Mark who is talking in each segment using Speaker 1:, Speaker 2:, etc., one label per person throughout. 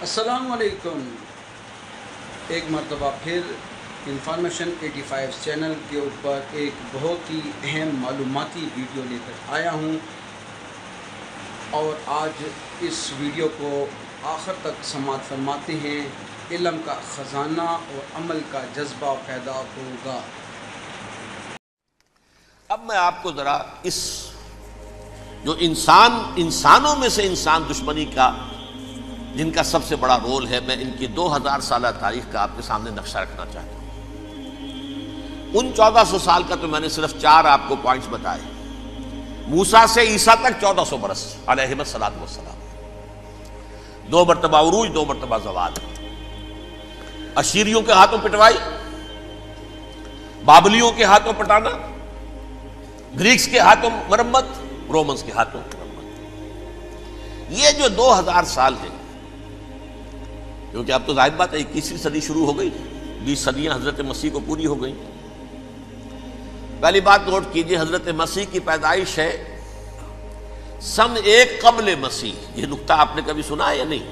Speaker 1: السلام علیکم۔ ایک مرتبہ پھر انفارمیشن 85 چینل کے اوپر ایک بہت ہی اہم معلوماتی ویڈیو لے کر آیا ہوں، اور آج اس ویڈیو کو آخر تک سماعت فرماتے ہیں۔ علم کا خزانہ اور عمل کا جذبہ پیدا ہوگا۔
Speaker 2: اب میں آپ کو ذرا اس جو انسانوں میں سے انسان دشمنی کا جن کا سب سے بڑا رول ہے، میں ان کی 2000 سالہ تاریخ کا آپ کے سامنے نقشہ رکھنا چاہتا ہوں۔ ان 1400 سال کا تو میں نے صرف 4 آپ کو پوائنٹس بتائے۔ موسیٰ سے عیسیٰ تک 1400 برس علیہ الصلوۃ والسلام، 2 مرتبہ عروج، 2 مرتبہ زوال، اشیریوں کے ہاتھوں پٹوائی، بابلیوں کے ہاتھوں پٹانا، گریکس کے ہاتھوں مرمت، رومنس کے ہاتھوں مرمت۔ یہ جو 2000 سال ہے، کیونکہ اب تو ظاہر بات ہے 21ویں صدی شروع ہو گئی، 20 صدیاں حضرت مسیح کو پوری ہو گئی۔ پہلی بات نوٹ کیجئے، حضرت مسیح کی پیدائش ہے سن 1 قبل مسیح۔ یہ نقطہ آپ نے کبھی سنا ہے یا نہیں؟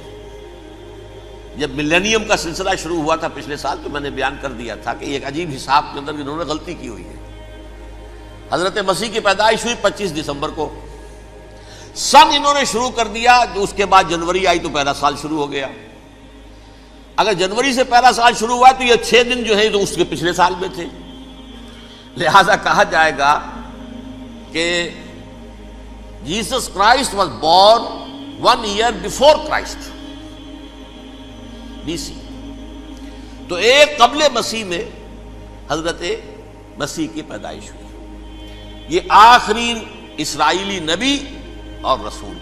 Speaker 2: جب ملینیم کا سلسلہ شروع ہوا تھا پچھلے سال، تو میں نے بیان کر دیا تھا کہ ایک عجیب حساب کے اندر انہوں نے غلطی کی ہوئی ہے۔ حضرت مسیح کی پیدائش ہوئی 25 دسمبر کو، سن انہوں نے شروع کر دیا، جو اس کے بعد جنوری آئی تو پہلا سال شروع ہو گیا۔ اگر جنوری سے پہلا سال شروع ہوا تو یہ 6 دن جو ہے تو اس کے پچھلے سال میں تھے، لہذا کہا جائے گا کہ Jesus Christ was born 1 year before Christ BC۔ تو 1 قبل مسیح میں حضرت مسیح کی پیدائش ہوئی۔ یہ آخری اسرائیلی نبی اور رسول۔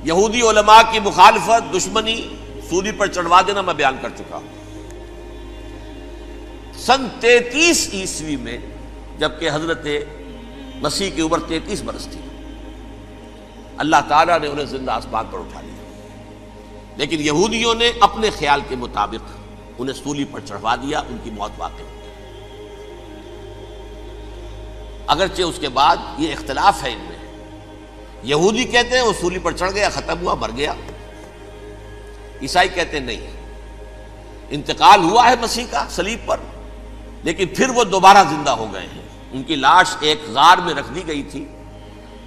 Speaker 2: یہودی علماء کی مخالفت، دشمنی، سولی پر چڑھوا دینا میں بیان کر چکا ہوں۔ سن 33 عیسوی میں، جبکہ حضرت مسیح کی عمر 33 برس تھی، اللہ تعالیٰ نے انہیں زندہ آسمان پر اٹھا لیا، لیکن یہودیوں نے اپنے خیال کے مطابق انہیں سولی پر چڑھوا دیا، ان کی موت واقع ہو گئی۔ اگرچہ اس کے بعد یہ اختلاف ہے ان میں، یہودی کہتے ہیں وہ سولی پر چڑھ گیا، ختم ہوا، مر گیا۔ عیسائی کہتے ہیں نہیں، انتقال ہوا ہے مسیح کا صلیب پر، لیکن پھر وہ دوبارہ زندہ ہو گئے ہیں۔ ان کی لاش ایک غار میں رکھ دی گئی تھی،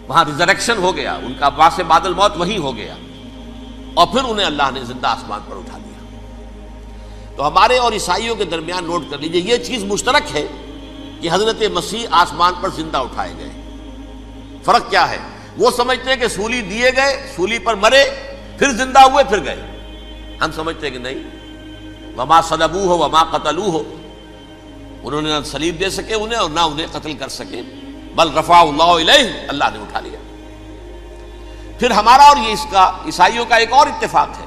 Speaker 2: وہاں ریزریکشن ہو گیا، ان کا باعث بعد الموت وہی ہو گیا، اور پھر انہیں اللہ نے زندہ آسمان پر اٹھا لیا۔ تو ہمارے اور عیسائیوں کے درمیان نوٹ کر لیجئے، یہ چیز مشترک ہے کہ حضرت مسیح آسمان پر زندہ اٹھائے گئے۔ فرق کیا ہے؟ وہ سمجھتے ہیں کہ سولی دیے گئے، سولی پر مرے، پھر زندہ ہوئے، پھر گئے۔ ہم سمجھتے ہیں کہ نہیں، وما صلبوہ وما قتلوہ، انہوں نے نہ صلیب دے سکے انہیں اور نہ انہیں قتل کر سکے، بل رفعہ اللہ الیہ، اللہ نے اٹھا لیا۔ پھر ہمارا اور یہ اس کا عیسائیوں کا ایک اور اتفاق ہے،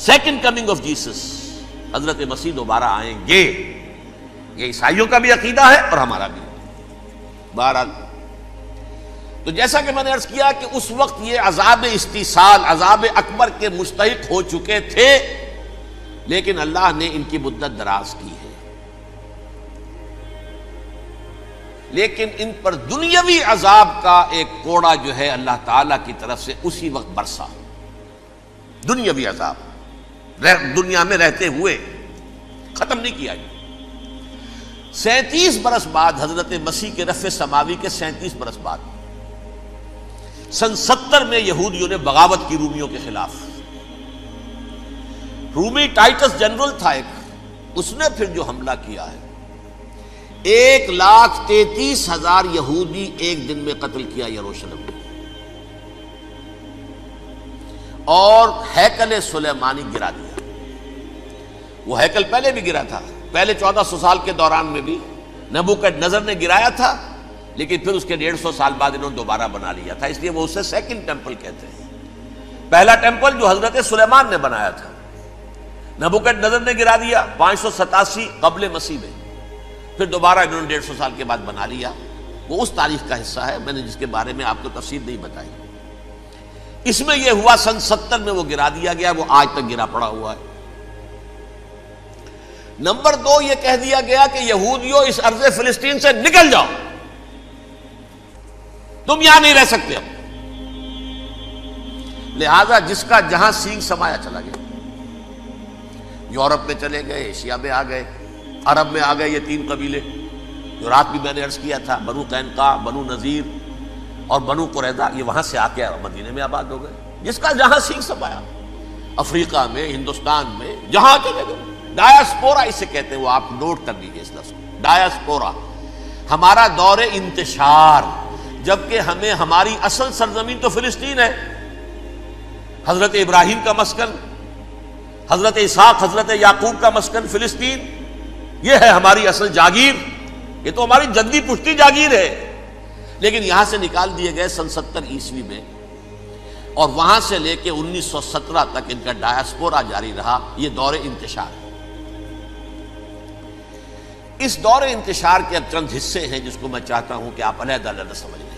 Speaker 2: سیکنڈ کمنگ آف جیسس، حضرت مسیح دوبارہ آئیں گے۔ یہ عیسائیوں کا بھی عقیدہ ہے اور ہمارا بھی۔ بہرحال تو جیسا کہ میں نے عرض کیا کہ اس وقت یہ عذاب استیصال، عذاب اکبر کے مستحق ہو چکے تھے، لیکن اللہ نے ان کی مدت دراز کی ہے، لیکن ان پر دنیاوی عذاب کا ایک کوڑا جو ہے اللہ تعالیٰ کی طرف سے اسی وقت برسا۔ دنیاوی عذاب دنیا میں رہتے ہوئے ختم نہیں کیا گیا۔ 37 برس بعد، حضرت مسیح کے رفع سماوی کے 37 برس بعد، سن 70 میں یہودیوں نے بغاوت کی رومیوں کے خلاف۔ رومی ٹائٹس جنرل تھا ایک، اس نے پھر جو حملہ کیا ہے، 1,33,000 یہودی ایک دن میں قتل کیا یروشلم میں، اور ہیکل سلیمانی گرا دیا۔ وہ ہیکل پہلے بھی گرا تھا، پہلے 1400 سال کے دوران میں بھی نبوکڈنیزر نے گرایا تھا، لیکن پھر اس کے 150 سال بعد انہوں نے دوبارہ بنا لیا تھا، اس لیے وہ اسے سیکنڈ ٹیمپل کہتے ہیں۔ پہلا ٹیمپل جو حضرت سلیمان نے بنایا تھا، نبوکڈنیزر نے گرا دیا 587 قبل مسیح میں، پھر دوبارہ انہوں نے 150 سال کے بعد بنا لیا۔ وہ اس تاریخ کا حصہ ہے، میں نے جس کے بارے میں آپ کو تفصیل نہیں بتائی۔ اس میں یہ ہوا سن 70 میں وہ گرا دیا گیا، وہ آج تک گرا پڑا ہوا ہے۔ نمبر 2، یہ کہہ دیا گیا کہ یہودیوں اس ارض فلسطین سے نکل جاؤ، تم یہاں نہیں رہ سکتے۔ اب لہذا جس کا جہاں سینگ سمایا چلا گیا، یورپ میں چلے گئے، ایشیا میں آ گئے، عرب میں آ گئے، یہ 3 قبیلے جو رات بھی میں نے عرض کیا تھا، بنو قینقاع، بنو نذیر اور بنو قریظہ، یہ وہاں سے آ کے مدینے میں آباد ہو گئے، جس کا جہاں سینگ سمایا، افریقہ میں، ہندوستان میں، جہاں چلے گئے۔ ڈایاسپورا اسے کہتے ہیں، وہ آپ نوٹ کر لیجیے اس لفظ کو، ڈایاسپورا، ہمارا دور انتشار، جبکہ ہمیں ہماری اصل سرزمین تو فلسطین ہے، حضرت ابراہیم کا مسکن، حضرت اسحاق، حضرت یعقوب کا مسکن فلسطین، یہ ہے ہماری اصل جاگیر، یہ تو ہماری جدی پشتی جاگیر ہے، لیکن یہاں سے نکال دیے گئے سن 70 عیسوی میں، اور وہاں سے لے کے 1917 تک ان کا ڈایاسپورا جاری رہا۔ یہ دور انتشار ہے۔ اس دور انتشار کے اب چند حصے ہیں جس کو میں چاہتا ہوں کہ آپ علیحدہ علیحدہ سمجھ لیں۔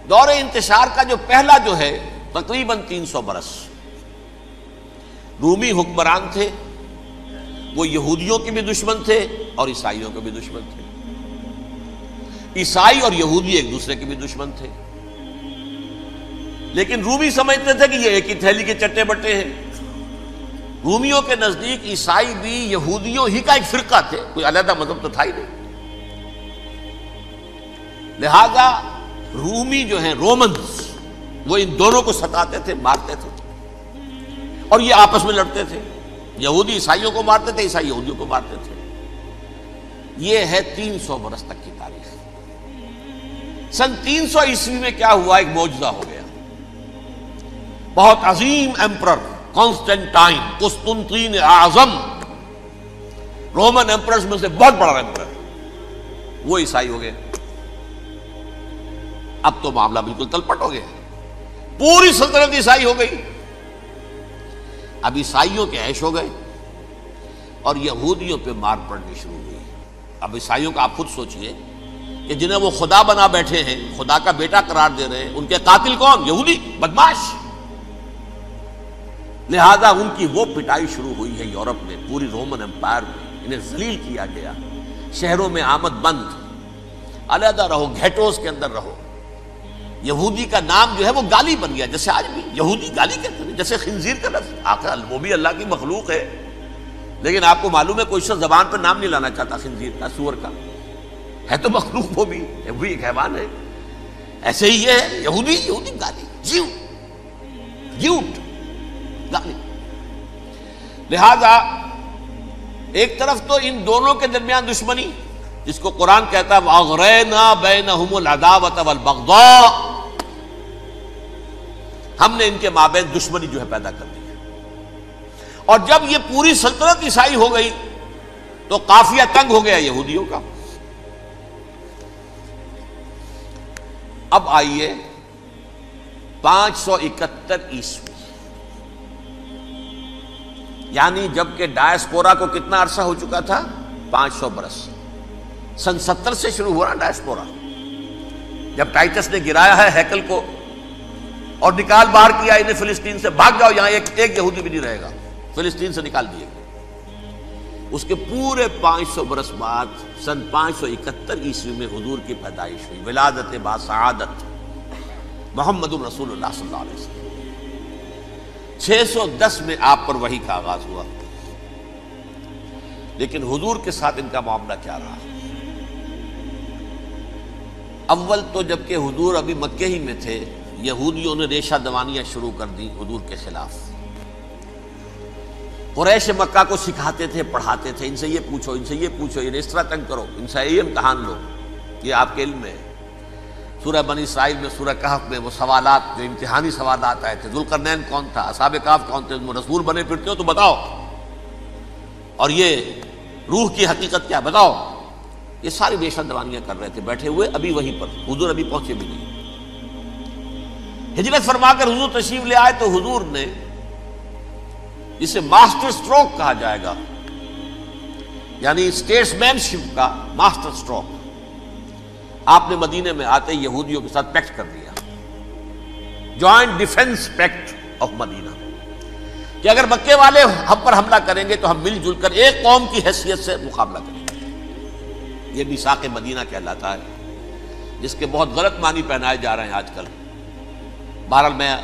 Speaker 2: دور انتشار کا جو پہلا جو ہے تقریباً 300 برس، رومی حکمران تھے، وہ یہودیوں کے بھی دشمن تھے اور عیسائیوں کے بھی دشمن تھے، عیسائی اور یہودی ایک دوسرے کے بھی دشمن تھے، لیکن رومی سمجھتے تھے کہ یہ ایک ہی تھیلی کے چٹے بٹے ہیں۔ رومیوں کے نزدیک عیسائی بھی یہودیوں ہی کا ایک فرقہ تھے، کوئی علیحدہ مذہب تو تھا ہی نہیں، لہذا رومی جو ہیں رومنز، وہ ان دونوں کو ستاتے تھے، مارتے تھے، اور یہ آپس میں لڑتے تھے، یہودی عیسائیوں کو مارتے تھے، عیسائی یہودیوں کو مارتے تھے۔ یہ ہے 300 برس تک کی تاریخ۔ سن 300 عیسوی میں کیا ہوا؟ ایک معجزہ ہو گیا۔ بہت عظیم ایمپرر کانسٹینٹائن، قسطنطین اعظم، رومن ایمپررز میں سے بہت بڑا ایمپرر، وہ عیسائی ہو گئے۔ اب تو معاملہ بالکل تلپٹ ہو گیا، پوری سلطنت عیسائی ہو گئی۔ اب عیسائیوں کے عیش ہو گئے اور یہودیوں پہ مار پڑنی شروع ہوئی۔ اب عیسائیوں کا آپ خود سوچئے کہ جنہیں وہ خدا بنا بیٹھے ہیں، خدا کا بیٹا قرار دے رہے ہیں، ان کے قاتل کون؟ یہودی بدماش۔ لہذا ان کی وہ پٹائی شروع ہوئی ہے یورپ میں، پوری رومن امپائر میں، انہیں ذلیل کیا گیا، شہروں میں آمد بند، علیحدہ رہو، گھیٹوز کے اندر رہو۔ یہودی کا نام جو ہے وہ گالی بن گیا، جیسے آج بھی یہودی گالی کہتے ہیں، جیسے خنزیر کا لفظ، آخر وہ بھی اللہ کی مخلوق ہے، لیکن آپ کو معلوم ہے کوئی شخص زبان پہ نام نہیں لانا چاہتا خنزیر کا، سور کا، ہے تو مخلوق وہ بھی ایک حیوان ہے۔ ایسے ہی یہ ہے یہودی گالی، جیوٹ گالی۔ لہذا ایک طرف تو ان دونوں کے درمیان دشمنی، جس کو قرآن کہتا ہے وَأَغْرَيْنَا بَيْنَهُمُ الْعَدَاوَةَ وَالْبَغْضَاءَ، ہم نے ان کے مابین دشمنی جو ہے پیدا کر دی۔ اور جب یہ پوری سلطنت عیسائی ہو گئی تو قافیہ تنگ ہو گیا یہودیوں کا۔ اب آئیے 571 عیسوی، یعنی جبکہ ڈایاسپورا کو کتنا عرصہ ہو چکا تھا؟ 500 برس۔ سن 70 سے شروع ہوا نا ڈایاسپورا، جب ٹائٹس نے گرایا ہے ہیکل کو اور نکال باہر کیا انہیں فلسطین سے، بھاگ جاؤ یہاں ایک یہودی بھی نہیں رہے گا، فلسطین سے نکال دیے گئے۔ اس کے پورے 500 برس بعد سن 571 عیسوی میں حضور کی پیدائش ہوئی، ولادت باسعادت محمد الرسول اللہ صلی اللہ علیہ وسلم۔ 610 میں آپ پر وحی کا آغاز ہوا، لیکن حضور کے ساتھ ان کا معاملہ کیا رہا؟ اول تو جبکہ حضور ابھی مکے ہی میں تھے، یہودیوں نے ریشہ دوانیاں شروع کر دی حضور کے خلاف۔ قریش مکہ کو سکھاتے تھے، پڑھاتے تھے، ان سے یہ پوچھو، ان سے یہ پوچھو، انہیں اس طرح تنگ کرو، ان سے یہ امتحان لو، یہ آپ کے علم میں ہے۔ سورہ بنی اسرائیل میں، سورہ کہف میں وہ سوالات جو امتحانی سوالات آئے تھے، ذوالقرنین کون تھا، اصحاب کہف کون تھے، تم رسول بنے پھرتے ہو تو بتاؤ، اور یہ روح کی حقیقت کیا بتاؤ، یہ ساری ریشہ دوانیاں کر رہے تھے بیٹھے ہوئے ابھی وہیں پر، حضور ابھی پہنچے بھی نہیں۔ ہجرت فرما کر حضور تشریف لے آئے تو حضور نے، جسے ماسٹر سٹروک کہا جائے گا، یعنی اسٹیٹس مین شپ کا ماسٹر سٹروک، آپ نے مدینے میں آتے یہودیوں کے ساتھ پیکٹ کر دیا، جوائنٹ ڈیفنس پیکٹ آف مدینہ، کہ اگر مکے والے ہم پر حملہ کریں گے تو ہم مل جل کر ایک قوم کی حیثیت سے مقابلہ کریں گے۔ یہ میثاق مدینہ کہلاتا ہے، جس کے بہت غلط معنی پہنائے جا رہے ہیں آج کل، بہرحال میں